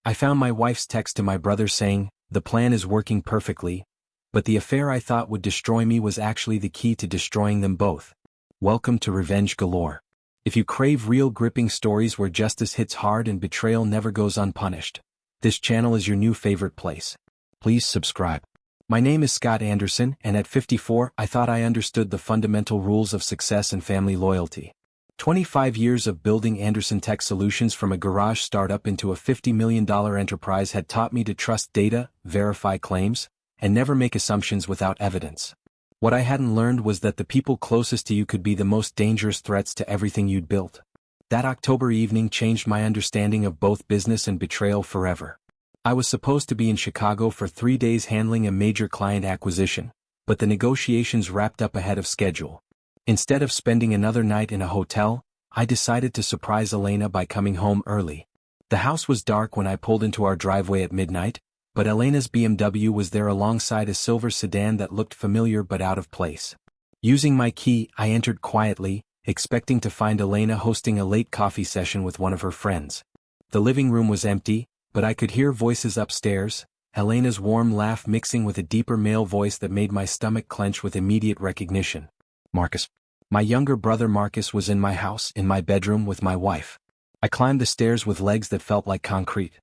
I found my wife's text to my brother saying, "The plan is working perfectly," but the affair I thought would destroy me was actually the key to destroying them both. Welcome to Revenge Galore. If you crave real gripping stories where justice hits hard and betrayal never goes unpunished, this channel is your new favorite place. Please subscribe. My name is Scott Anderson, and at 54, I thought I understood the fundamental rules of success and family loyalty. 25 years of building Anderson Tech Solutions from a garage startup into a $50 million enterprise had taught me to trust data, verify claims, and never make assumptions without evidence. What I hadn't learned was that the people closest to you could be the most dangerous threats to everything you'd built. That October evening changed my understanding of both business and betrayal forever. I was supposed to be in Chicago for 3 days handling a major client acquisition, but the negotiations wrapped up ahead of schedule. Instead of spending another night in a hotel, I decided to surprise Elena by coming home early. The house was dark when I pulled into our driveway at midnight, but Elena's BMW was there alongside a silver sedan that looked familiar but out of place. Using my key, I entered quietly, expecting to find Elena hosting a late coffee session with one of her friends. The living room was empty, but I could hear voices upstairs, Elena's warm laugh mixing with a deeper male voice that made my stomach clench with immediate recognition. Marcus. My younger brother Marcus was in my house, in my bedroom with my wife. I climbed the stairs with legs that felt like concrete.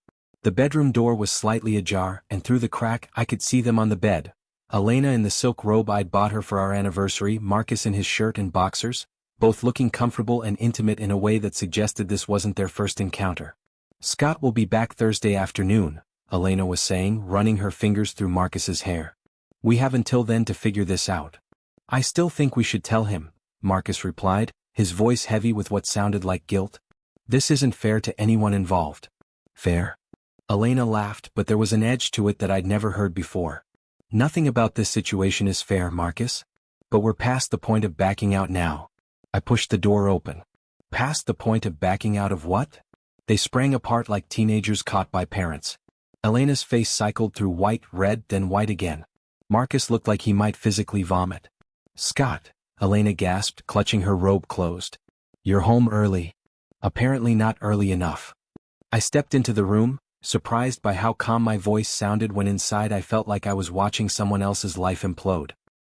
The bedroom door was slightly ajar, and through the crack I could see them on the bed. Elena in the silk robe I'd bought her for our anniversary, Marcus in his shirt and boxers, both looking comfortable and intimate in a way that suggested this wasn't their first encounter. "Scott will be back Thursday afternoon," Elena was saying, running her fingers through Marcus's hair. "We have until then to figure this out." "I still think we should tell him," Marcus replied, his voice heavy with what sounded like guilt. "This isn't fair to anyone involved." "Fair?" Elena laughed, but there was an edge to it that I'd never heard before. "Nothing about this situation is fair, Marcus. But we're past the point of backing out now." I pushed the door open. "Past the point of backing out of what?" They sprang apart like teenagers caught by parents. Elena's face cycled through white, red, then white again. Marcus looked like he might physically vomit. "Scott," Elena gasped, clutching her robe closed. "You're home early." Apparently not early enough. I stepped into the room, surprised by how calm my voice sounded when inside I felt like I was watching someone else's life implode.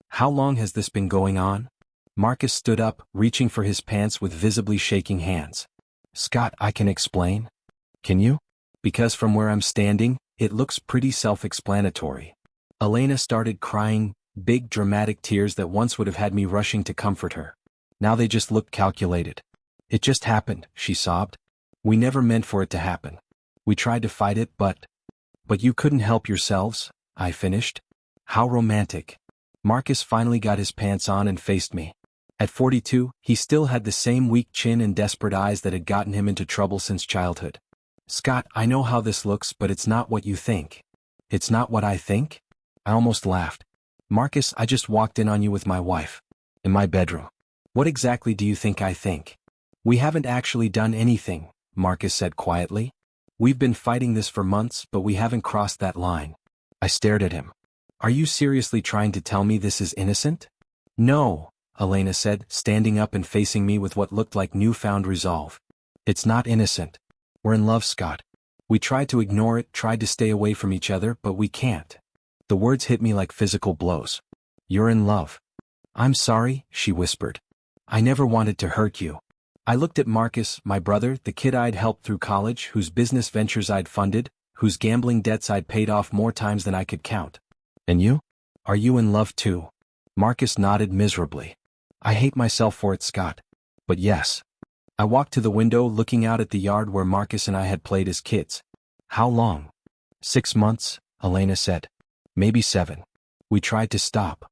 "How long has this been going on?" Marcus stood up, reaching for his pants with visibly shaking hands. "Scott, I can explain." "Can you?" "Because from where I'm standing, it looks pretty self-explanatory." Elena started crying, big dramatic tears that once would have had me rushing to comfort her. Now they just looked calculated. "It just happened," she sobbed. "We never meant for it to happen. We tried to fight it, but you couldn't help yourselves," I finished. "How romantic." Marcus finally got his pants on and faced me. At 42, he still had the same weak chin and desperate eyes that had gotten him into trouble since childhood. "Scott, I know how this looks, but it's not what you think." "It's not what I think?" I almost laughed. "Marcus, I just walked in on you with my wife. In my bedroom. What exactly do you think I think?" "We haven't actually done anything," Marcus said quietly. "We've been fighting this for months, but we haven't crossed that line." I stared at him. "Are you seriously trying to tell me this is innocent?" "No," Elena said, standing up and facing me with what looked like newfound resolve. "It's not innocent. We're in love, Scott. We tried to ignore it, tried to stay away from each other, but we can't." The words hit me like physical blows. "You're in love." "I'm sorry," she whispered. "I never wanted to hurt you." I looked at Marcus, my brother, the kid I'd helped through college, whose business ventures I'd funded, whose gambling debts I'd paid off more times than I could count. "And you? Are you in love too?" Marcus nodded miserably. "I hate myself for it, Scott. But yes." I walked to the window, looking out at the yard where Marcus and I had played as kids. "How long?" 6 months, Elena said. "Maybe 7. We tried to stop."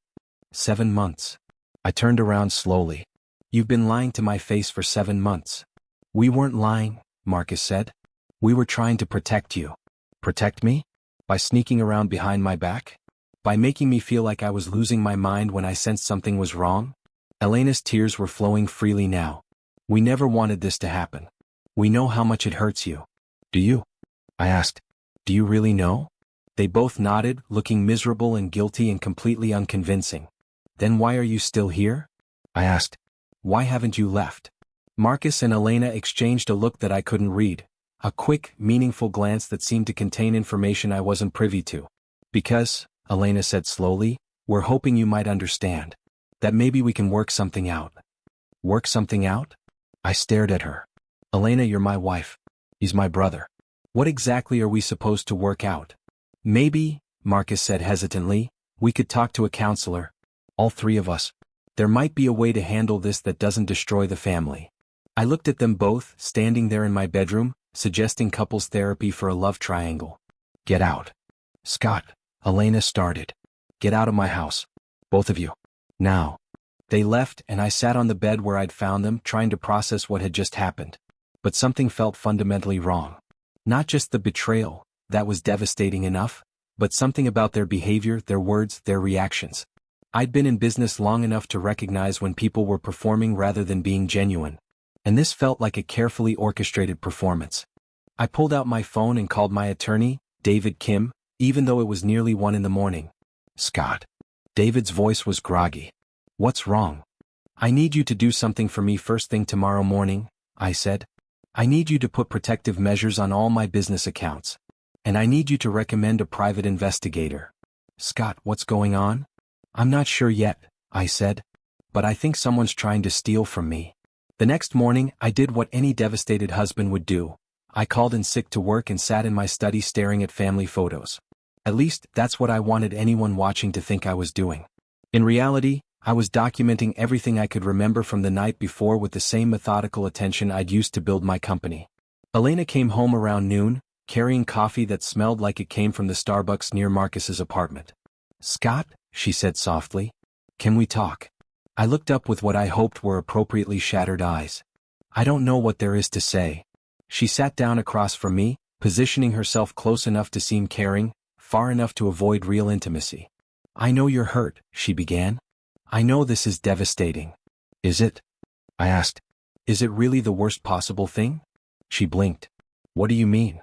7 months. I turned around slowly. "You've been lying to my face for 7 months." "We weren't lying," Marcus said. "We were trying to protect you." "Protect me? By sneaking around behind my back? By making me feel like I was losing my mind when I sensed something was wrong?" Elena's tears were flowing freely now. "We never wanted this to happen. We know how much it hurts you." "Do you?" I asked. "Do you really know?" They both nodded, looking miserable and guilty and completely unconvincing. "Then why are you still here?" I asked. "Why haven't you left?" Marcus and Elena exchanged a look that I couldn't read. A quick, meaningful glance that seemed to contain information I wasn't privy to. Because, Elena said slowly, we're hoping you might understand. That maybe we can work something out. Work something out? I stared at her. Elena, you're my wife. He's my brother. What exactly are we supposed to work out? Maybe, Marcus said hesitantly, we could talk to a counselor. All three of us. There might be a way to handle this that doesn't destroy the family. I looked at them both, standing there in my bedroom, suggesting couples therapy for a love triangle. Get out. Scott, Elena started. Get out of my house. Both of you. Now. They left and I sat on the bed where I'd found them, trying to process what had just happened. But something felt fundamentally wrong. Not just the betrayal, that was devastating enough, but something about their behavior, their words, their reactions. I'd been in business long enough to recognize when people were performing rather than being genuine. And this felt like a carefully orchestrated performance. I pulled out my phone and called my attorney, David Kim, even though it was nearly 1 a.m. Scott. David's voice was groggy. What's wrong? I need you to do something for me first thing tomorrow morning, I said. I need you to put protective measures on all my business accounts. And I need you to recommend a private investigator. Scott, what's going on? I'm not sure yet, I said. But I think someone's trying to steal from me. The next morning, I did what any devastated husband would do. I called in sick to work and sat in my study staring at family photos. At least, that's what I wanted anyone watching to think I was doing. In reality, I was documenting everything I could remember from the night before with the same methodical attention I'd used to build my company. Elena came home around noon, carrying coffee that smelled like it came from the Starbucks near Marcus's apartment. Scott, she said softly, can we talk? I looked up with what I hoped were appropriately shattered eyes. I don't know what there is to say. She sat down across from me, positioning herself close enough to seem caring, far enough to avoid real intimacy. I know you're hurt, she began. I know this is devastating. Is it? I asked. Is it really the worst possible thing? She blinked. What do you mean?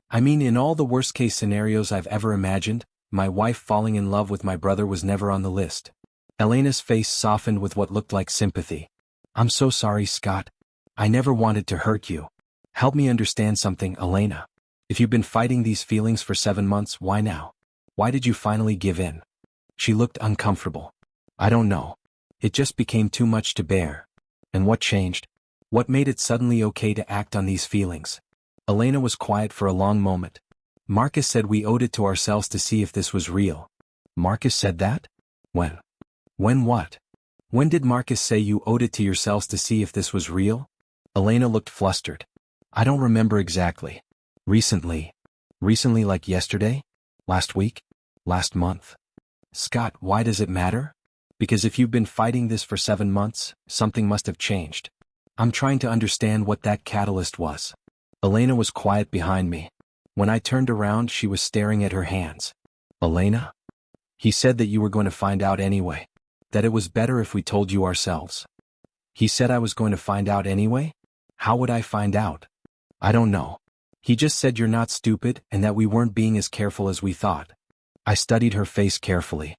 I mean, in all the worst-case scenarios I've ever imagined, my wife falling in love with my brother was never on the list. Elena's face softened with what looked like sympathy. I'm so sorry, Scott. I never wanted to hurt you. Help me understand something, Elena. If you've been fighting these feelings for 7 months, why now? Why did you finally give in? She looked uncomfortable. I don't know. It just became too much to bear. And what changed? What made it suddenly okay to act on these feelings? Elena was quiet for a long moment. Marcus said we owed it to ourselves to see if this was real. Marcus said that? When? When what? When did Marcus say you owed it to yourselves to see if this was real? Elena looked flustered. I don't remember exactly. Recently. Recently like yesterday? Last week? Last month? Scott, why does it matter? Because if you've been fighting this for 7 months, something must have changed. I'm trying to understand what that catalyst was. Elena was quiet behind me. When I turned around, she was staring at her hands. Elena? He said that you were going to find out anyway. That it was better if we told you ourselves. He said I was going to find out anyway? How would I find out? I don't know. He just said you're not stupid and that we weren't being as careful as we thought. I studied her face carefully.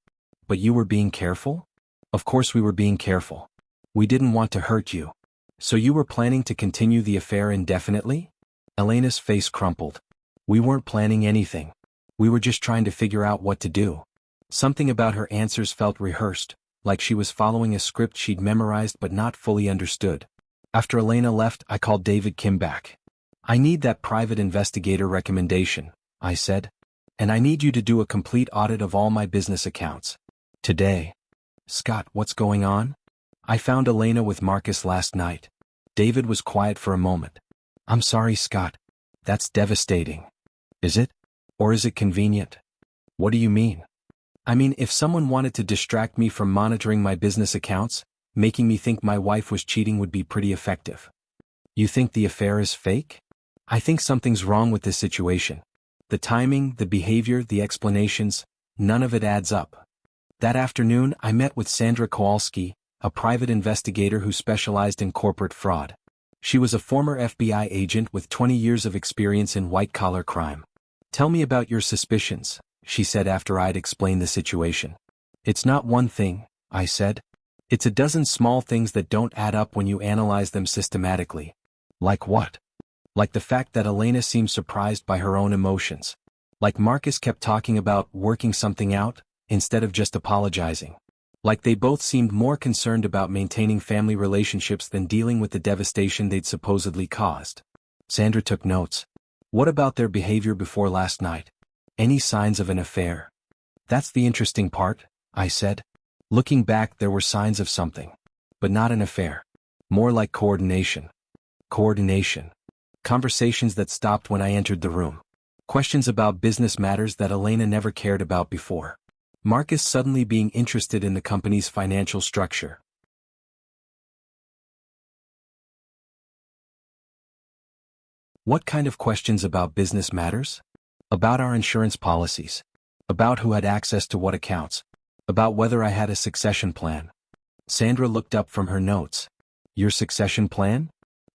But you were being careful? Of course we were being careful. We didn't want to hurt you. So you were planning to continue the affair indefinitely? Elena's face crumpled. We weren't planning anything. We were just trying to figure out what to do. Something about her answers felt rehearsed, like she was following a script she'd memorized but not fully understood. After Elena left, I called David Kim back. I need that private investigator recommendation, I said. And I need you to do a complete audit of all my business accounts. Today. Scott, what's going on? I found Elena with Marcus last night. David was quiet for a moment. I'm sorry, Scott. That's devastating. Is it? Or is it convenient? What do you mean? I mean, if someone wanted to distract me from monitoring my business accounts, making me think my wife was cheating would be pretty effective. You think the affair is fake? I think something's wrong with this situation. The timing, the behavior, the explanations, none of it adds up. That afternoon, I met with Sandra Kowalski, a private investigator who specialized in corporate fraud. She was a former FBI agent with 20 years of experience in white-collar crime. Tell me about your suspicions, she said after I'd explained the situation. It's not one thing, I said. It's a dozen small things that don't add up when you analyze them systematically. Like what? Like the fact that Elena seemed surprised by her own emotions. Like Marcus kept talking about working something out, instead of just apologizing. Like they both seemed more concerned about maintaining family relationships than dealing with the devastation they'd supposedly caused. Sandra took notes. What about their behavior before last night? Any signs of an affair? That's the interesting part, I said. Looking back, there were signs of something. But not an affair. More like coordination. Coordination. Conversations that stopped when I entered the room. Questions about business matters that Elena never cared about before. Marcus suddenly being interested in the company's financial structure. What kind of questions about business matters? About our insurance policies. About who had access to what accounts. About whether I had a succession plan. Sandra looked up from her notes. Your succession plan?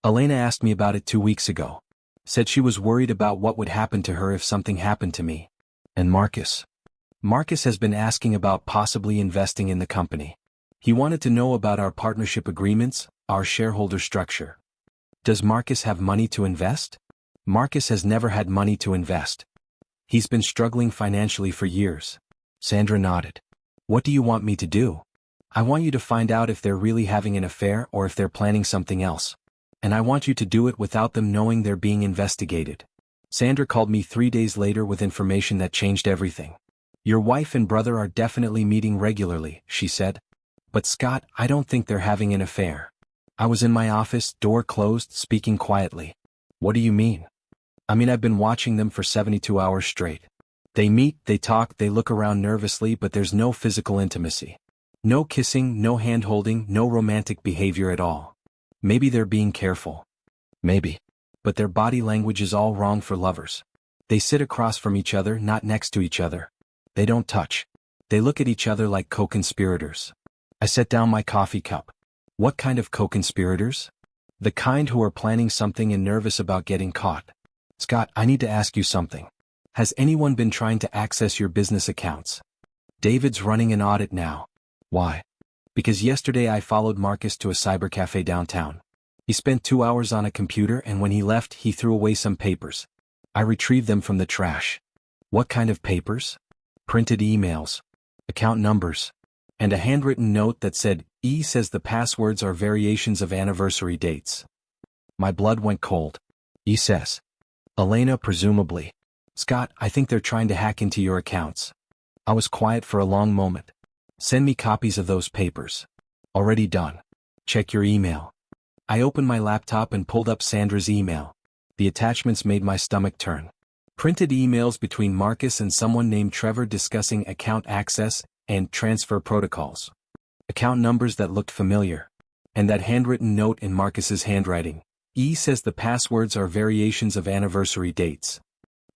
Elena asked me about it 2 weeks ago. Said she was worried about what would happen to her if something happened to me. And Marcus? Marcus has been asking about possibly investing in the company. He wanted to know about our partnership agreements, our shareholder structure. Does Marcus have money to invest? Marcus has never had money to invest. He's been struggling financially for years. Sandra nodded. What do you want me to do? I want you to find out if they're really having an affair or if they're planning something else. And I want you to do it without them knowing they're being investigated. Sandra called me 3 days later with information that changed everything. Your wife and brother are definitely meeting regularly, she said. But Scott, I don't think they're having an affair. I was in my office, door closed, speaking quietly. What do you mean? I mean, I've been watching them for 72 hours straight. They meet, they talk, they look around nervously, but there's no physical intimacy. No kissing, no hand-holding, no romantic behavior at all. Maybe they're being careful. Maybe. But their body language is all wrong for lovers. They sit across from each other, not next to each other. They don't touch. They look at each other like co-conspirators. I set down my coffee cup. What kind of co-conspirators? The kind who are planning something and nervous about getting caught. Scott, I need to ask you something. Has anyone been trying to access your business accounts? David's running an audit now. Why? Because yesterday I followed Marcus to a cybercafe downtown. He spent 2 hours on a computer, and when he left, he threw away some papers. I retrieved them from the trash. What kind of papers? Printed emails, account numbers, and a handwritten note that said, E says the passwords are variations of anniversary dates. My blood went cold. E says. Elena, presumably. Scott, I think they're trying to hack into your accounts. I was quiet for a long moment. Send me copies of those papers. Already done. Check your email. I opened my laptop and pulled up Sandra's email. The attachments made my stomach turn. Printed emails between Marcus and someone named Trevor discussing account access and transfer protocols. Account numbers that looked familiar. And that handwritten note in Marcus's handwriting. E says the passwords are variations of anniversary dates.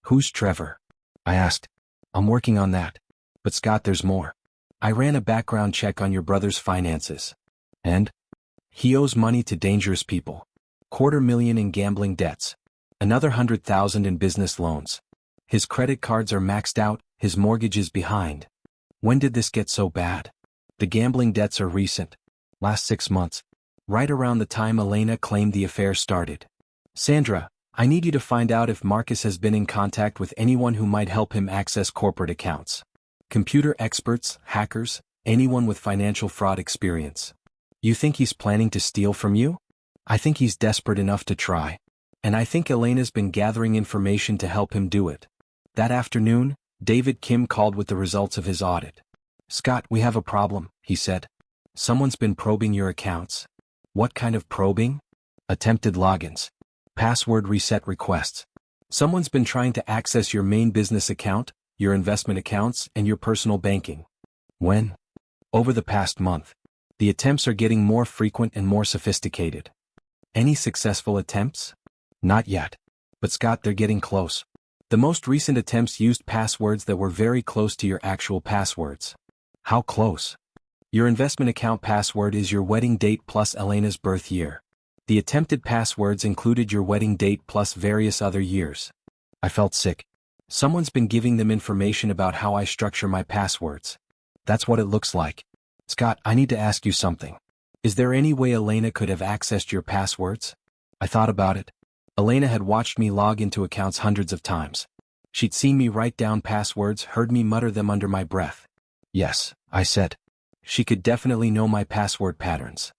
Who's Trevor? I asked. I'm working on that. But Scott, there's more. I ran a background check on your brother's finances. And? He owes money to dangerous people. $250,000 in gambling debts. Another $100,000 in business loans. His credit cards are maxed out, his mortgage is behind. When did this get so bad? The gambling debts are recent. Last 6 months. Right around the time Elena claimed the affair started. Sandra, I need you to find out if Marcus has been in contact with anyone who might help him access corporate accounts. Computer experts, hackers, anyone with financial fraud experience. You think he's planning to steal from you? I think he's desperate enough to try. And I think Elena's been gathering information to help him do it. That afternoon, David Kim called with the results of his audit. Scott, we have a problem, he said. Someone's been probing your accounts. What kind of probing? Attempted logins. Password reset requests. Someone's been trying to access your main business account, your investment accounts, and your personal banking. When? Over the past month. The attempts are getting more frequent and more sophisticated. Any successful attempts? Not yet. But Scott, they're getting close. The most recent attempts used passwords that were very close to your actual passwords. How close? Your investment account password is your wedding date plus Elena's birth year. The attempted passwords included your wedding date plus various other years. I felt sick. Someone's been giving them information about how I structure my passwords. That's what it looks like. Scott, I need to ask you something. Is there any way Elena could have accessed your passwords? I thought about it. Elena had watched me log into accounts hundreds of times. She'd seen me write down passwords, heard me mutter them under my breath. Yes, I said. She could definitely know my password patterns.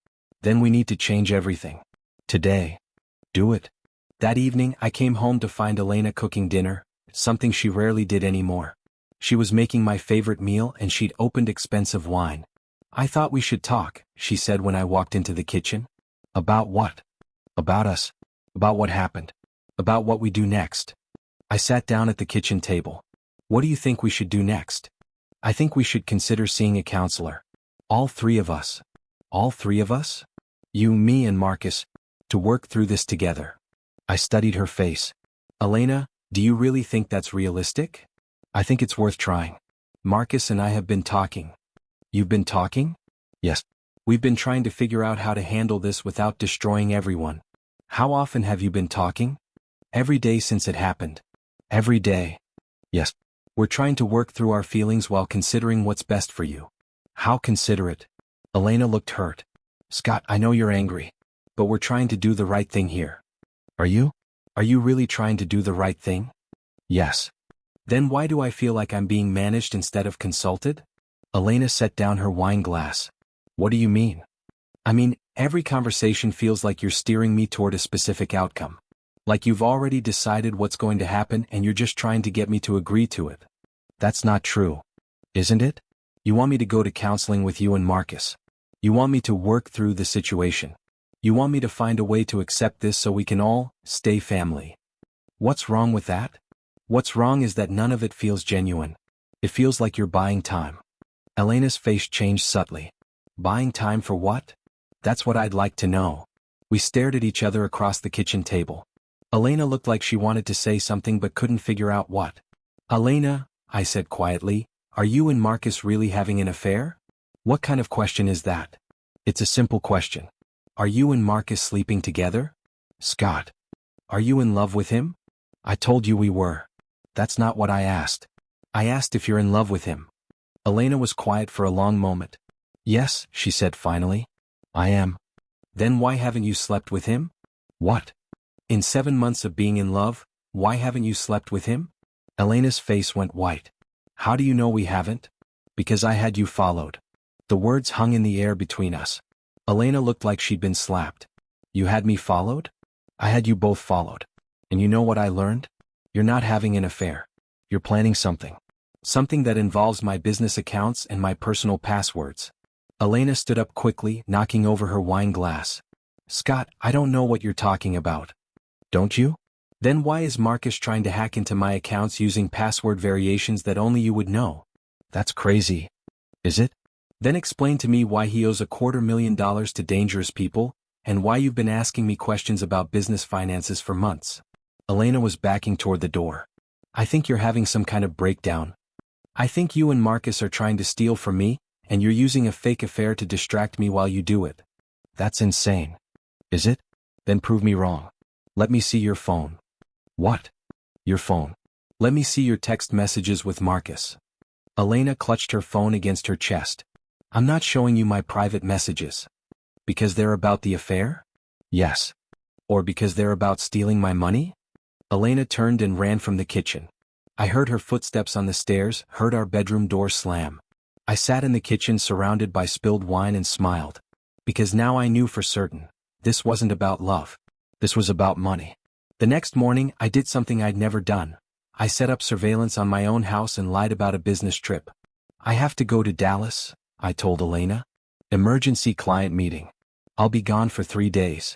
Then we need to change everything. Today. Do it. That evening, I came home to find Elena cooking dinner, something she rarely did anymore. She was making my favorite meal and she'd opened expensive wine. I thought we should talk, she said when I walked into the kitchen. About what? About us. About what happened. About what we do next. I sat down at the kitchen table. What do you think we should do next? I think we should consider seeing a counselor. All three of us. All three of us? You, me, and Marcus. To work through this together. I studied her face. Elena, do you really think that's realistic? I think it's worth trying. Marcus and I have been talking. You've been talking? Yes. We've been trying to figure out how to handle this without destroying everyone. How often have you been talking? Every day since it happened. Every day. Yes. We're trying to work through our feelings while considering what's best for you. How considerate. Elena looked hurt. Scott, I know you're angry. But we're trying to do the right thing here. Are you? Are you really trying to do the right thing? Yes. Then why do I feel like I'm being managed instead of consulted? Elena set down her wine glass. What do you mean? I mean, every conversation feels like you're steering me toward a specific outcome. Like you've already decided what's going to happen and you're just trying to get me to agree to it. That's not true. Isn't it? You want me to go to counseling with you and Marcus. You want me to work through the situation. You want me to find a way to accept this so we can all stay family. What's wrong with that? What's wrong is that none of it feels genuine. It feels like you're buying time. Elena's face changed subtly. Buying time for what? That's what I'd like to know. We stared at each other across the kitchen table. Elena looked like she wanted to say something but couldn't figure out what. Elena, I said quietly, are you and Marcus really having an affair? What kind of question is that? It's a simple question. Are you and Marcus sleeping together? Scott. Are you in love with him? I told you we were. That's not what I asked. I asked if you're in love with him. Elena was quiet for a long moment. Yes, she said finally. I am. Then why haven't you slept with him? What? In 7 months of being in love, why haven't you slept with him? Elena's face went white. How do you know we haven't? Because I had you followed. The words hung in the air between us. Elena looked like she'd been slapped. You had me followed? I had you both followed. And you know what I learned? You're not having an affair. You're planning something. Something that involves my business accounts and my personal passwords. Elena stood up quickly, knocking over her wine glass. Scott, I don't know what you're talking about. Don't you? Then why is Marcus trying to hack into my accounts using password variations that only you would know? That's crazy. Is it? Then explain to me why he owes $250,000 to dangerous people, and why you've been asking me questions about business finances for months. Elena was backing toward the door. I think you're having some kind of breakdown. I think you and Marcus are trying to steal from me, and you're using a fake affair to distract me while you do it. That's insane. Is it? Then prove me wrong. Let me see your phone. What? Your phone. Let me see your text messages with Marcus. Elena clutched her phone against her chest. I'm not showing you my private messages. Because they're about the affair? Yes. Or because they're about stealing my money? Elena turned and ran from the kitchen. I heard her footsteps on the stairs, heard our bedroom door slam. I sat in the kitchen surrounded by spilled wine and smiled. Because now I knew for certain, this wasn't about love. This was about money. The next morning, I did something I'd never done. I set up surveillance on my own house and lied about a business trip. I have to go to Dallas, I told Elena. Emergency client meeting. I'll be gone for 3 days.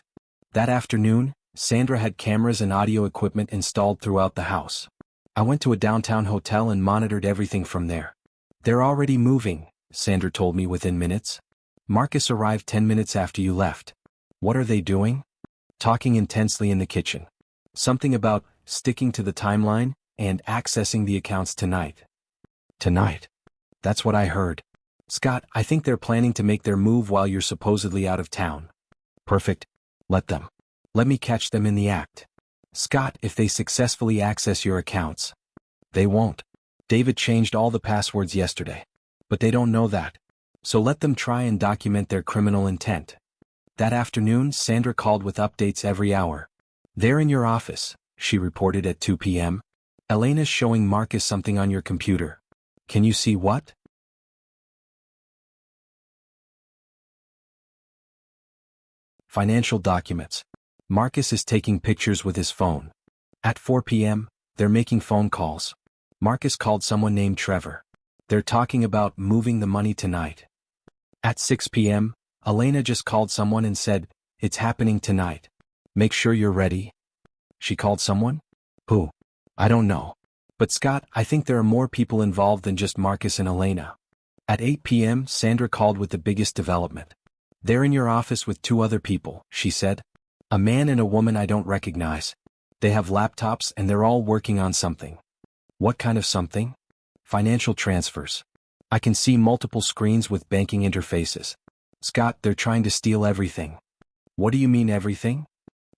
That afternoon, Sandra had cameras and audio equipment installed throughout the house. I went to a downtown hotel and monitored everything from there. They're already moving, Sandra told me within minutes. Marcus arrived 10 minutes after you left. What are they doing? Talking intensely in the kitchen. Something about sticking to the timeline and accessing the accounts tonight. Tonight. That's what I heard. Scott, I think they're planning to make their move while you're supposedly out of town. Perfect. Let them. Let me catch them in the act. Scott, if they successfully access your accounts. They won't. David changed all the passwords yesterday. But they don't know that. So let them try and document their criminal intent. That afternoon, Sandra called with updates every hour. They're in your office, she reported at 2 p.m. Elena's showing Marcus something on your computer. Can you see what? Financial documents. Marcus is taking pictures with his phone. At 4 p.m., they're making phone calls. Marcus called someone named Trevor. They're talking about moving the money tonight. At 6 p.m., Elena just called someone and said, "It's happening tonight. Make sure you're ready." She called someone? Who? I don't know. But Scott, I think there are more people involved than just Marcus and Elena. At 8 p.m., Sandra called with the biggest development. "They're in your office with 2 other people," she said. "A man and a woman I don't recognize. They have laptops and they're all working on something." "What kind of something?" "Financial transfers. I can see multiple screens with banking interfaces." "Scott, they're trying to steal everything." "What do you mean everything?"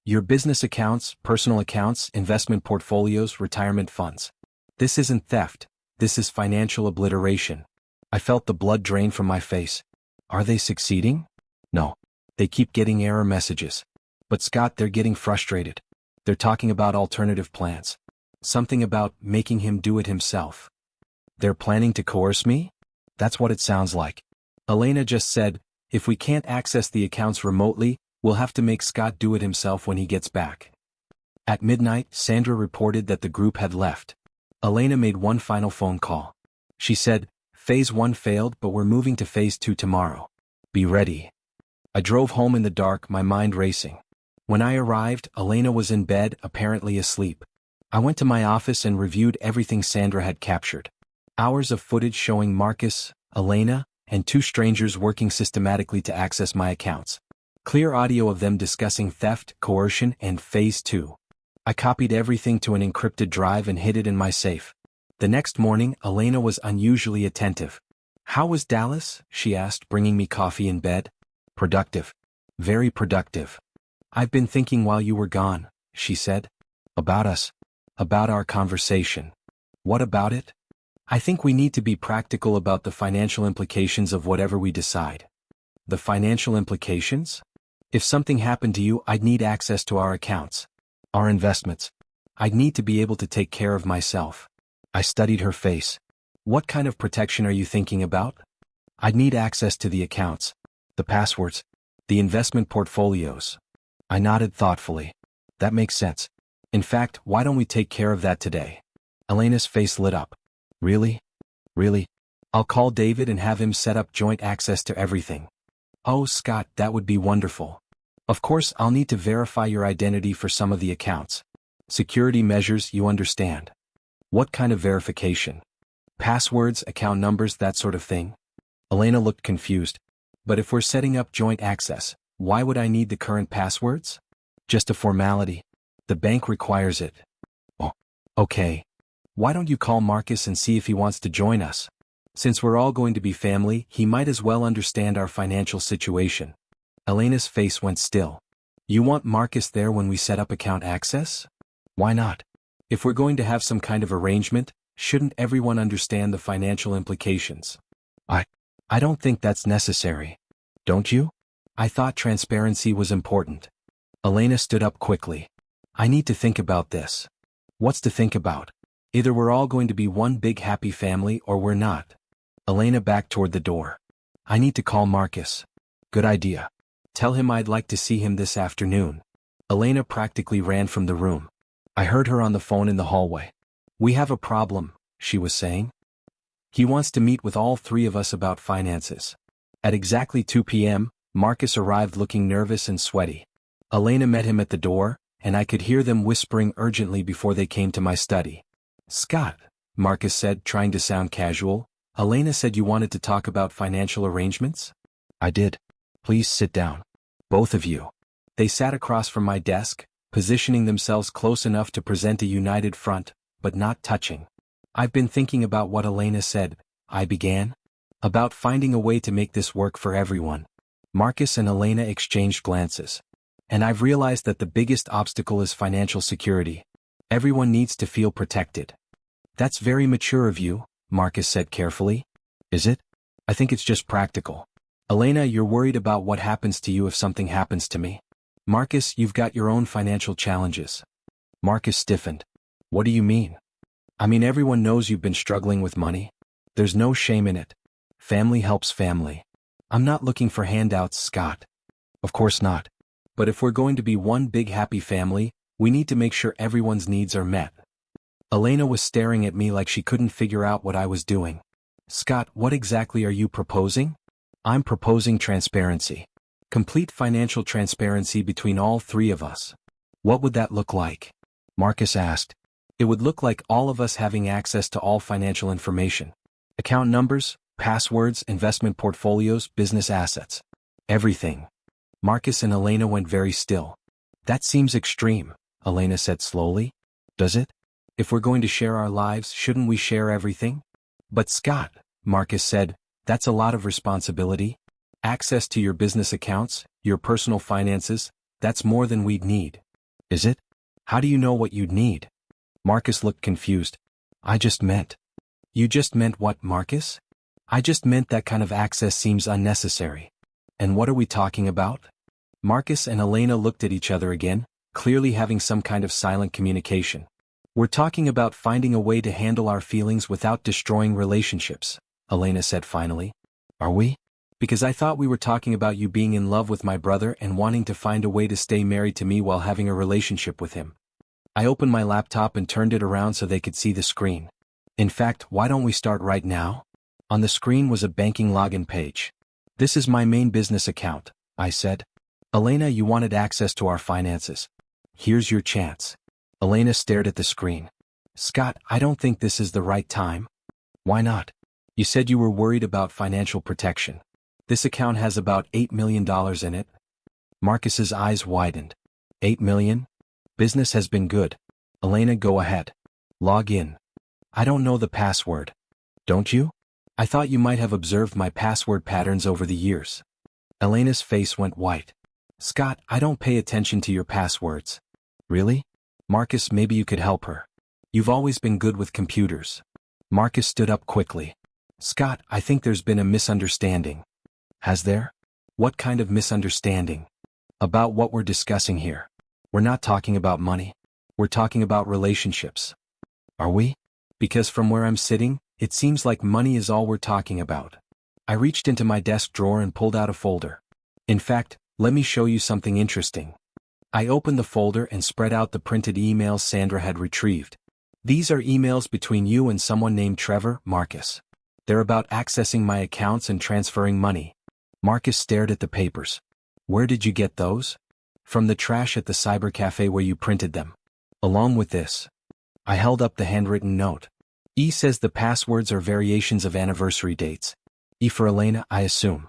"Your business accounts, personal accounts, investment portfolios, retirement funds. This isn't theft, this is financial obliteration." I felt the blood drain from my face. Are they succeeding? No. They keep getting error messages. But Scott, they're getting frustrated. They're talking about alternative plans. Something about making him do it himself. They're planning to coerce me? That's what it sounds like. Elena just said, if we can't access the accounts remotely, we'll have to make Scott do it himself when he gets back. At midnight, Sandra reported that the group had left. Elena made one final phone call. She said, "Phase 1 failed, but we're moving to Phase 2 tomorrow. Be ready." I drove home in the dark, my mind racing. When I arrived, Elena was in bed, apparently asleep. I went to my office and reviewed everything Sandra had captured. Hours of footage showing Marcus, Elena, and 2 strangers working systematically to access my accounts. Clear audio of them discussing theft, coercion, and Phase 2. I copied everything to an encrypted drive and hid it in my safe. The next morning, Elena was unusually attentive. "How was Dallas?" she asked, bringing me coffee in bed. "Productive. Very productive. I've been thinking while you were gone," she said. "About us. About our conversation." "What about it?" "I think we need to be practical about the financial implications of whatever we decide." "The financial implications?" "If something happened to you, I'd need access to our accounts. Our investments. I'd need to be able to take care of myself." I studied her face. "What kind of protection are you thinking about?" "I'd need access to the accounts. The passwords. The investment portfolios." I nodded thoughtfully. "That makes sense. In fact, why don't we take care of that today?" Elena's face lit up. "Really? Really? I'll call David and have him set up joint access to everything." "Oh, Scott, that would be wonderful. Of course, I'll need to verify your identity for some of the accounts. Security measures, you understand." "What kind of verification?" "Passwords, account numbers, that sort of thing." Elena looked confused. "But if we're setting up joint access, why would I need the current passwords?" "Just a formality. The bank requires it." "Oh, okay. Why don't you call Marcus and see if he wants to join us? Since we're all going to be family, he might as well understand our financial situation." Elena's face went still. "You want Marcus there when we set up account access?" "Why not? If we're going to have some kind of arrangement, shouldn't everyone understand the financial implications?" I don't think that's necessary. Don't you?" "I thought transparency was important." Elena stood up quickly. "I need to think about this." "What's to think about? Either we're all going to be one big happy family or we're not." Elena backed toward the door. "I need to call Marcus." "Good idea. Tell him I'd like to see him this afternoon." Elena practically ran from the room. I heard her on the phone in the hallway. "We have a problem," she was saying. "He wants to meet with all 3 of us about finances." At exactly 2 p.m., Marcus arrived looking nervous and sweaty. Elena met him at the door, and I could hear them whispering urgently before they came to my study. "Scott," Marcus said, trying to sound casual, "Elena said you wanted to talk about financial arrangements?" "I did. Please sit down. Both of you." They sat across from my desk, positioning themselves close enough to present a united front, but not touching. "I've been thinking about what Elena said," I began. "About finding a way to make this work for everyone." Marcus and Elena exchanged glances. "And I've realized that the biggest obstacle is financial security. Everyone needs to feel protected." "That's very mature of you," Marcus said carefully. "Is it? I think it's just practical." "Elena, you're worried about what happens to you if something happens to me." Marcus, you've got your own financial challenges. Marcus stiffened. What do you mean? I mean, everyone knows you've been struggling with money. There's no shame in it. Family helps family. I'm not looking for handouts, Scott. Of course not. But if we're going to be one big happy family, we need to make sure everyone's needs are met. Elena was staring at me like she couldn't figure out what I was doing. Scott, what exactly are you proposing? I'm proposing transparency. Complete financial transparency between all three of us. What would that look like? Marcus asked. It would look like all of us having access to all financial information. Account numbers, passwords, investment portfolios, business assets. Everything. Marcus and Elena went very still. That seems extreme, Elena said slowly. Does it? If we're going to share our lives, shouldn't we share everything? But Scott, Marcus said, that's a lot of responsibility. Access to your business accounts, your personal finances, that's more than we'd need. Is it? How do you know what you'd need? Marcus looked confused. I just meant. You just meant what, Marcus? I just meant that kind of access seems unnecessary. And what are we talking about? Marcus and Elena looked at each other again, clearly having some kind of silent communication. We're talking about finding a way to handle our feelings without destroying relationships, Elena said finally. Are we? Because I thought we were talking about you being in love with my brother and wanting to find a way to stay married to me while having a relationship with him. I opened my laptop and turned it around so they could see the screen. In fact, why don't we start right now? On the screen was a banking login page. This is my main business account, I said. Elena, you wanted access to our finances. Here's your chance. Elena stared at the screen. Scott, I don't think this is the right time. Why not? You said you were worried about financial protection. This account has about $8 million in it. Marcus's eyes widened. 8 million? Business has been good. Elena, go ahead. Log in. I don't know the password. Don't you? I thought you might have observed my password patterns over the years. Elena's face went white. Scott, I don't pay attention to your passwords. Really? Marcus, maybe you could help her. You've always been good with computers. Marcus stood up quickly. Scott, I think there's been a misunderstanding. Has there? What kind of misunderstanding? About what we're discussing here. We're not talking about money. We're talking about relationships. Are we? Because from where I'm sitting, it seems like money is all we're talking about. I reached into my desk drawer and pulled out a folder. In fact, let me show you something interesting. I opened the folder and spread out the printed emails Sandra had retrieved. These are emails between you and someone named Trevor, Marcus. They're about accessing my accounts and transferring money. Marcus stared at the papers. Where did you get those? From the trash at the cyber cafe where you printed them. Along with this. I held up the handwritten note. E says the passwords are variations of anniversary dates. E for Elena, I assume.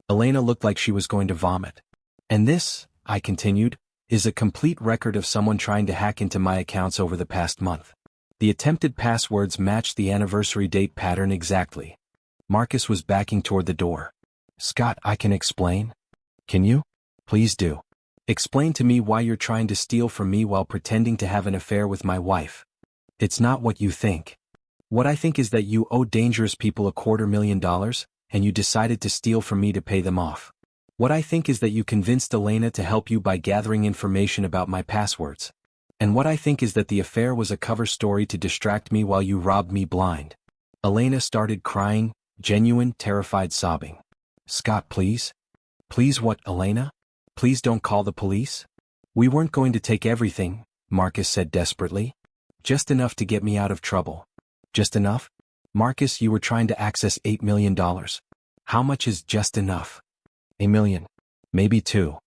Elena looked like she was going to vomit. And this, I continued, is a complete record of someone trying to hack into my accounts over the past month. The attempted passwords matched the anniversary date pattern exactly. Marcus was backing toward the door. Scott, I can explain? Can you? Please do. Explain to me why you're trying to steal from me while pretending to have an affair with my wife. It's not what you think. What I think is that you owe dangerous people $250,000, and you decided to steal from me to pay them off. What I think is that you convinced Elena to help you by gathering information about my passwords. And what I think is that the affair was a cover story to distract me while you robbed me blind. Elena started crying, genuine, terrified sobbing. Scott, please? Please what, Elena? Please don't call the police? We weren't going to take everything, Marcus said desperately. Just enough to get me out of trouble. Just enough? Marcus, you were trying to access $8 million. How much is just enough? $1 million. Maybe two.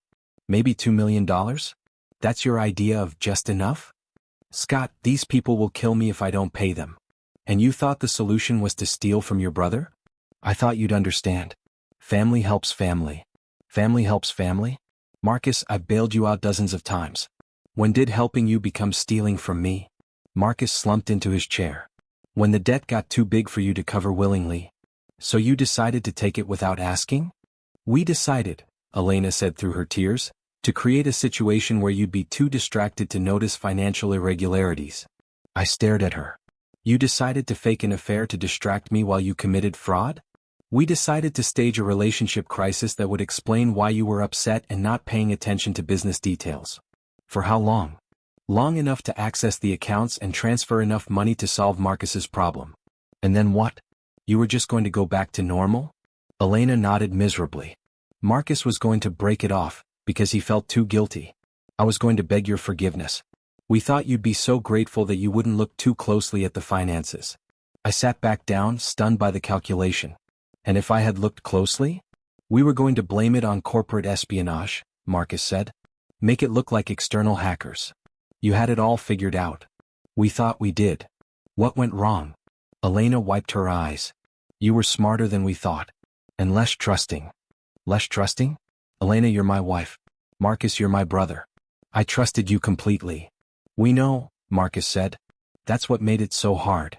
Maybe $2 million? That's your idea of just enough? Scott, these people will kill me if I don't pay them. And you thought the solution was to steal from your brother? I thought you'd understand. Family helps family. Family helps family? Marcus, I've bailed you out dozens of times. When did helping you become stealing from me? Marcus slumped into his chair. When the debt got too big for you to cover willingly. So you decided to take it without asking? We decided, Elena said through her tears, to create a situation where you'd be too distracted to notice financial irregularities. I stared at her. You decided to fake an affair to distract me while you committed fraud? We decided to stage a relationship crisis that would explain why you were upset and not paying attention to business details. For how long? Long enough to access the accounts and transfer enough money to solve Marcus's problem. And then what? You were just going to go back to normal? Elena nodded miserably. Marcus was going to break it off, because he felt too guilty. I was going to beg your forgiveness. We thought you'd be so grateful that you wouldn't look too closely at the finances. I sat back down, stunned by the calculation. And if I had looked closely? We were going to blame it on corporate espionage, Marcus said. Make it look like external hackers. You had it all figured out. We thought we did. What went wrong? Elena wiped her eyes. You were smarter than we thought. And less trusting. Less trusting? Elena, you're my wife. Marcus, you're my brother. I trusted you completely. We know, Marcus said. That's what made it so hard.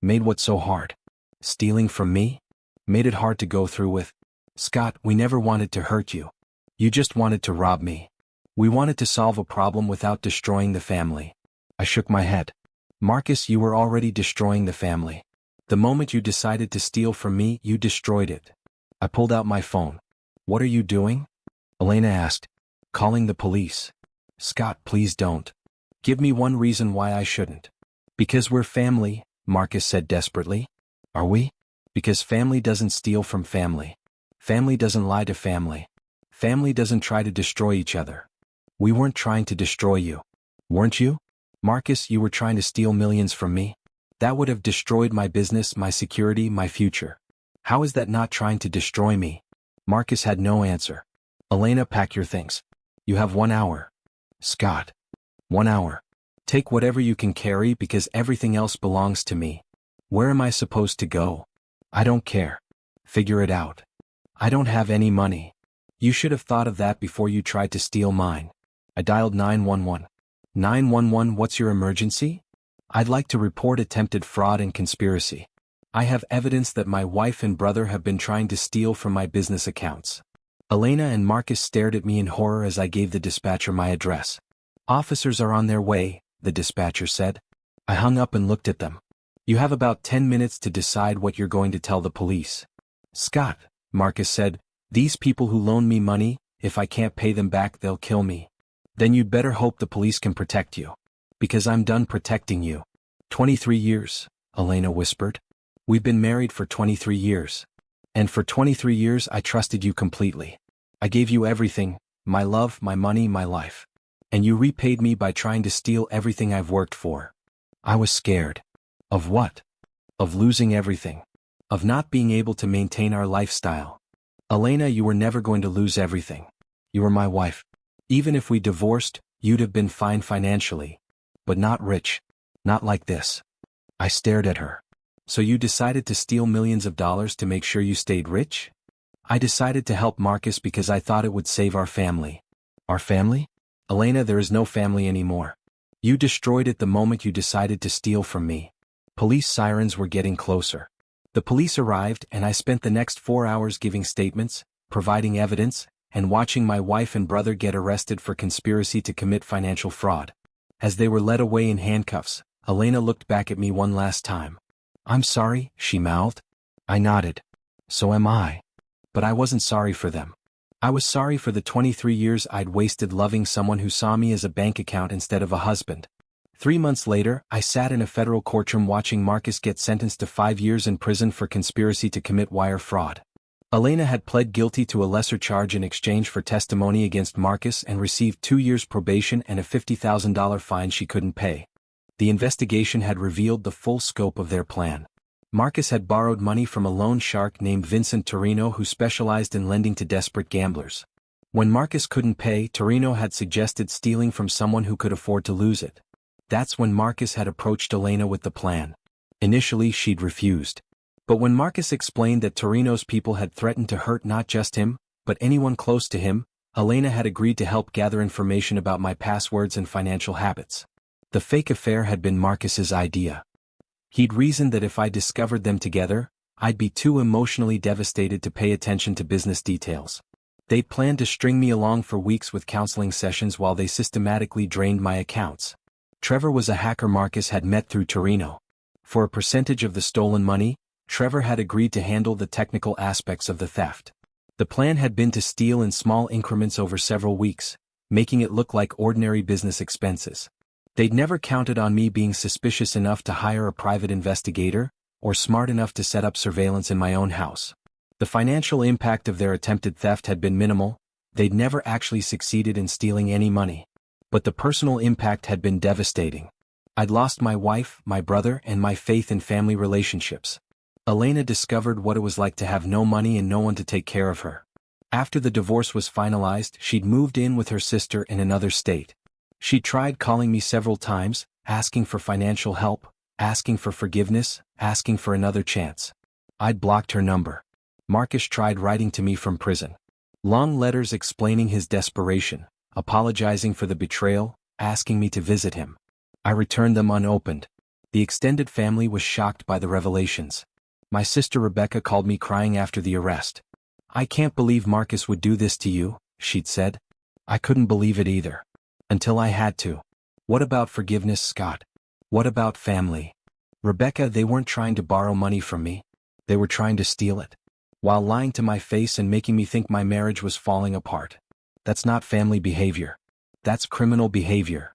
Made what so hard? Stealing from me? Made it hard to go through with. Scott, we never wanted to hurt you. You just wanted to rob me. We wanted to solve a problem without destroying the family. I shook my head. Marcus, you were already destroying the family. The moment you decided to steal from me, you destroyed it. I pulled out my phone. What are you doing? Elena asked. Calling the police. Scott, please don't. Give me one reason why I shouldn't. Because we're family, Marcus said desperately. Are we? Because family doesn't steal from family. Family doesn't lie to family. Family doesn't try to destroy each other. We weren't trying to destroy you. Weren't you? Marcus, you were trying to steal millions from me. That would have destroyed my business, my security, my future. How is that not trying to destroy me? Marcus had no answer. Elena, pack your things. You have 1 hour. Scott. 1 hour. Take whatever you can carry because everything else belongs to me. Where am I supposed to go? I don't care. Figure it out. I don't have any money. You should have thought of that before you tried to steal mine. I dialed 911. 911, what's your emergency? I'd like to report attempted fraud and conspiracy. I have evidence that my wife and brother have been trying to steal from my business accounts. Elena and Marcus stared at me in horror as I gave the dispatcher my address. Officers are on their way, the dispatcher said. I hung up and looked at them. You have about 10 minutes to decide what you're going to tell the police. Scott, Marcus said, these people who loan me money, if I can't pay them back, they'll kill me. Then you'd better hope the police can protect you. Because I'm done protecting you. 23 years, Elena whispered. We've been married for 23 years. And for 23 years I trusted you completely. I gave you everything, my love, my money, my life. And you repaid me by trying to steal everything I've worked for. I was scared. Of what? Of losing everything. Of not being able to maintain our lifestyle. Elena, you were never going to lose everything. You were my wife. Even if we divorced, you'd have been fine financially. But not rich. Not like this. I stared at her. So you decided to steal millions of dollars to make sure you stayed rich? I decided to help Marcus because I thought it would save our family. Our family? Elena, there is no family anymore. You destroyed it the moment you decided to steal from me. Police sirens were getting closer. The police arrived and I spent the next 4 hours giving statements, providing evidence, and watching my wife and brother get arrested for conspiracy to commit financial fraud. As they were led away in handcuffs, Elena looked back at me one last time. I'm sorry, she mouthed. I nodded. So am I. But I wasn't sorry for them. I was sorry for the 23 years I'd wasted loving someone who saw me as a bank account instead of a husband. 3 months later, I sat in a federal courtroom watching Marcus get sentenced to 5 years in prison for conspiracy to commit wire fraud. Elena had pled guilty to a lesser charge in exchange for testimony against Marcus and received 2 years probation and a $50,000 fine she couldn't pay. The investigation had revealed the full scope of their plan. Marcus had borrowed money from a loan shark named Vincent Torino who specialized in lending to desperate gamblers. When Marcus couldn't pay, Torino had suggested stealing from someone who could afford to lose it. That's when Marcus had approached Elena with the plan. Initially, she'd refused. But when Marcus explained that Torino's people had threatened to hurt not just him, but anyone close to him, Elena had agreed to help gather information about my passwords and financial habits. The fake affair had been Marcus's idea. He'd reasoned that if I discovered them together, I'd be too emotionally devastated to pay attention to business details. They'd planned to string me along for weeks with counseling sessions while they systematically drained my accounts. Trevor was a hacker Marcus had met through Torino. For a percentage of the stolen money, Trevor had agreed to handle the technical aspects of the theft. The plan had been to steal in small increments over several weeks, making it look like ordinary business expenses. They'd never counted on me being suspicious enough to hire a private investigator, or smart enough to set up surveillance in my own house. The financial impact of their attempted theft had been minimal. They'd never actually succeeded in stealing any money. But the personal impact had been devastating. I'd lost my wife, my brother, and my faith in family relationships. Elena discovered what it was like to have no money and no one to take care of her. After the divorce was finalized, she'd moved in with her sister in another state. She tried calling me several times, asking for financial help, asking for forgiveness, asking for another chance. I'd blocked her number. Marcus tried writing to me from prison. Long letters explaining his desperation, apologizing for the betrayal, asking me to visit him. I returned them unopened. The extended family was shocked by the revelations. My sister Rebecca called me crying after the arrest. "I can't believe Marcus would do this to you," she'd said. I couldn't believe it either. Until I had to. What about forgiveness, Scott? What about family? Rebecca, they weren't trying to borrow money from me. They were trying to steal it. While lying to my face and making me think my marriage was falling apart. That's not family behavior. That's criminal behavior.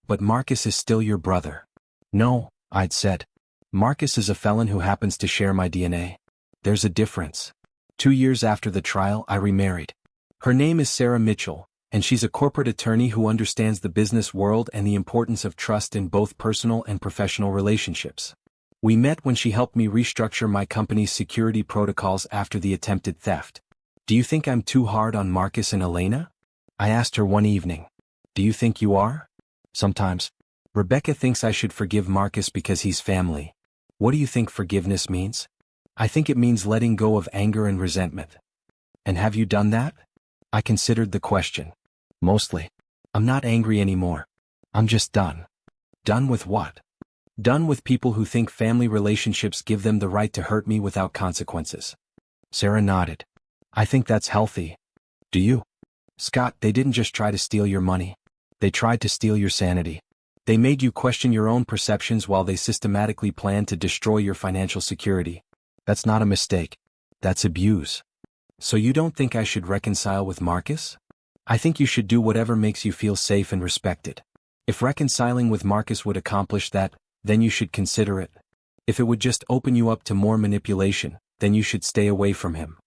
But Marcus is still your brother. No, I'd said. Marcus is a felon who happens to share my DNA. There's a difference. 2 years after the trial, I remarried. Her name is Sarah Mitchell, and she's a corporate attorney who understands the business world and the importance of trust in both personal and professional relationships. We met when she helped me restructure my company's security protocols after the attempted theft. "Do you think I'm too hard on Marcus and Elena?" I asked her one evening. "Do you think you are?" "Sometimes. Rebecca thinks I should forgive Marcus because he's family." "What do you think forgiveness means?" "I think it means letting go of anger and resentment." "And have you done that?" I considered the question. "Mostly. I'm not angry anymore. I'm just done." Done with what? Done with people who think family relationships give them the right to hurt me without consequences. Sarah nodded. "I think that's healthy." "Do you?" "Scott, they didn't just try to steal your money. They tried to steal your sanity. They made you question your own perceptions while they systematically planned to destroy your financial security. That's not a mistake. That's abuse. So you don't think I should reconcile with Marcus? I think you should do whatever makes you feel safe and respected. If reconciling with Marcus would accomplish that, then you should consider it. If it would just open you up to more manipulation, then you should stay away from him."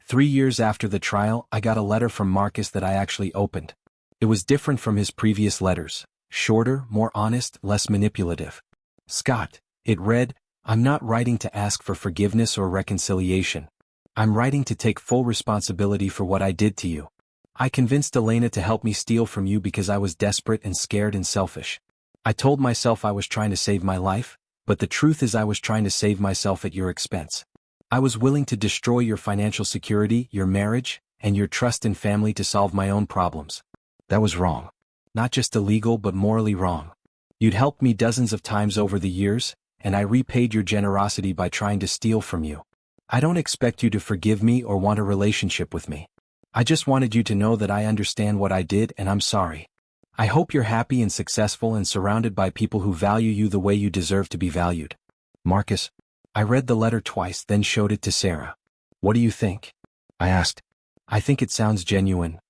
3 years after the trial, I got a letter from Marcus that I actually opened. It was different from his previous letters. Shorter, more honest, less manipulative. "Scott," it read, "I'm not writing to ask for forgiveness or reconciliation. I'm writing to take full responsibility for what I did to you. I convinced Elena to help me steal from you because I was desperate and scared and selfish. I told myself I was trying to save my life, but the truth is I was trying to save myself at your expense. I was willing to destroy your financial security, your marriage, and your trust in family to solve my own problems. That was wrong. Not just illegal but morally wrong. You'd helped me dozens of times over the years, and I repaid your generosity by trying to steal from you. I don't expect you to forgive me or want a relationship with me. I just wanted you to know that I understand what I did and I'm sorry. I hope you're happy and successful and surrounded by people who value you the way you deserve to be valued. Marcus." I read the letter twice, then showed it to Sarah. "What do you think?" I asked. "I think it sounds genuine.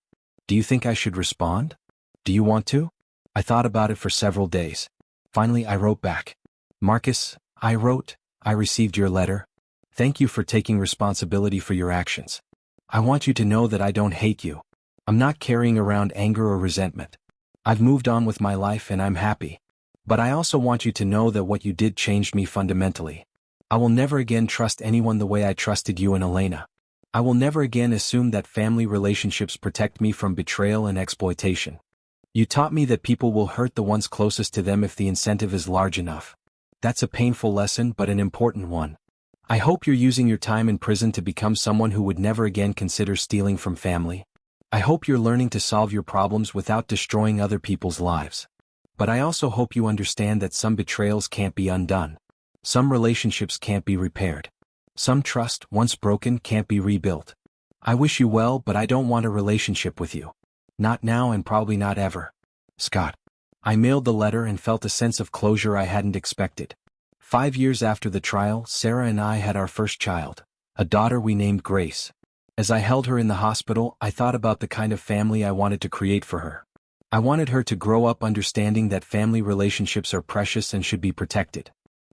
Do you think I should respond? Do you want to?" I thought about it for several days. Finally, I wrote back. "Marcus," I wrote, "I received your letter. Thank you for taking responsibility for your actions. I want you to know that I don't hate you. I'm not carrying around anger or resentment. I've moved on with my life and I'm happy. But I also want you to know that what you did changed me fundamentally. I will never again trust anyone the way I trusted you and Elena. I will never again assume that family relationships protect me from betrayal and exploitation. You taught me that people will hurt the ones closest to them if the incentive is large enough. That's a painful lesson but an important one. I hope you're using your time in prison to become someone who would never again consider stealing from family. I hope you're learning to solve your problems without destroying other people's lives. But I also hope you understand that some betrayals can't be undone. Some relationships can't be repaired. Some trust, once broken, can't be rebuilt. I wish you well, but I don't want a relationship with you. Not now and probably not ever. Scott." I mailed the letter and felt a sense of closure I hadn't expected. 5 years after the trial, Sarah and I had our first child, a daughter we named Grace. As I held her in the hospital, I thought about the kind of family I wanted to create for her. I wanted her to grow up understanding that family relationships are precious and should be protected.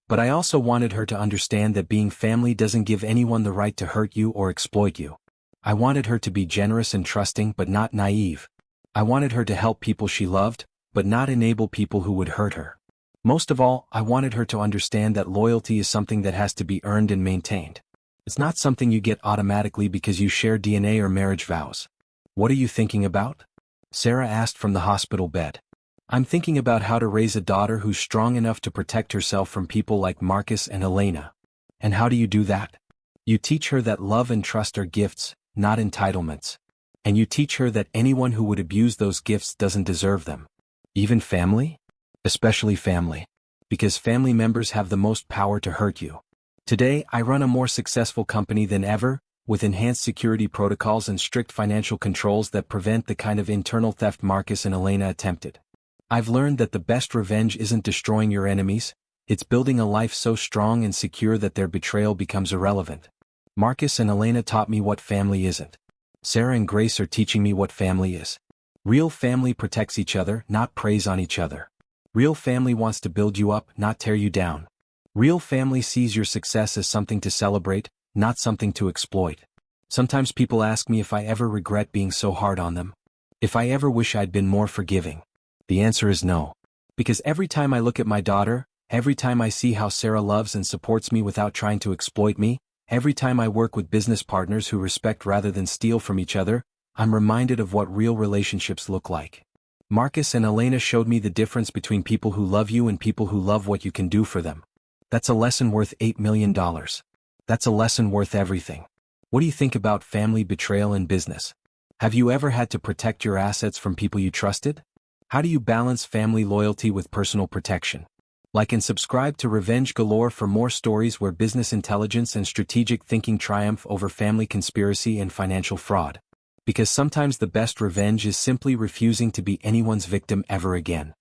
But I also wanted her to understand that being family doesn't give anyone the right to hurt you or exploit you. I wanted her to be generous and trusting but not naive. I wanted her to help people she loved, but not enable people who would hurt her. Most of all, I wanted her to understand that loyalty is something that has to be earned and maintained. It's not something you get automatically because you share DNA or marriage vows. What are you thinking about? Sarah asked from the hospital bed. I'm thinking about how to raise a daughter who's strong enough to protect herself from people like Marcus and Elena. And how do you do that? You teach her that love and trust are gifts, not entitlements. And you teach her that anyone who would abuse those gifts doesn't deserve them. Even family? Especially family. Because family members have the most power to hurt you. Today, I run a more successful company than ever, with enhanced security protocols and strict financial controls that prevent the kind of internal theft Marcus and Elena attempted. I've learned that the best revenge isn't destroying your enemies, it's building a life so strong and secure that their betrayal becomes irrelevant. Marcus and Elena taught me what family isn't. Sarah and Grace are teaching me what family is. Real family protects each other, not preys on each other. Real family wants to build you up, not tear you down. Real family sees your success as something to celebrate, not something to exploit. Sometimes people ask me if I ever regret being so hard on them. If I ever wish I'd been more forgiving. The answer is no. Because every time I look at my daughter, every time I see how Sarah loves and supports me without trying to exploit me, every time I work with business partners who respect rather than steal from each other, I'm reminded of what real relationships look like. Marcus and Elena showed me the difference between people who love you and people who love what you can do for them. That's a lesson worth $8 million. That's a lesson worth everything. What do you think about family betrayal in business? Have you ever had to protect your assets from people you trusted? How do you balance family loyalty with personal protection? Like and subscribe to Revenge Galore for more stories where business intelligence and strategic thinking triumph over family conspiracy and financial fraud. Because sometimes the best revenge is simply refusing to be anyone's victim ever again.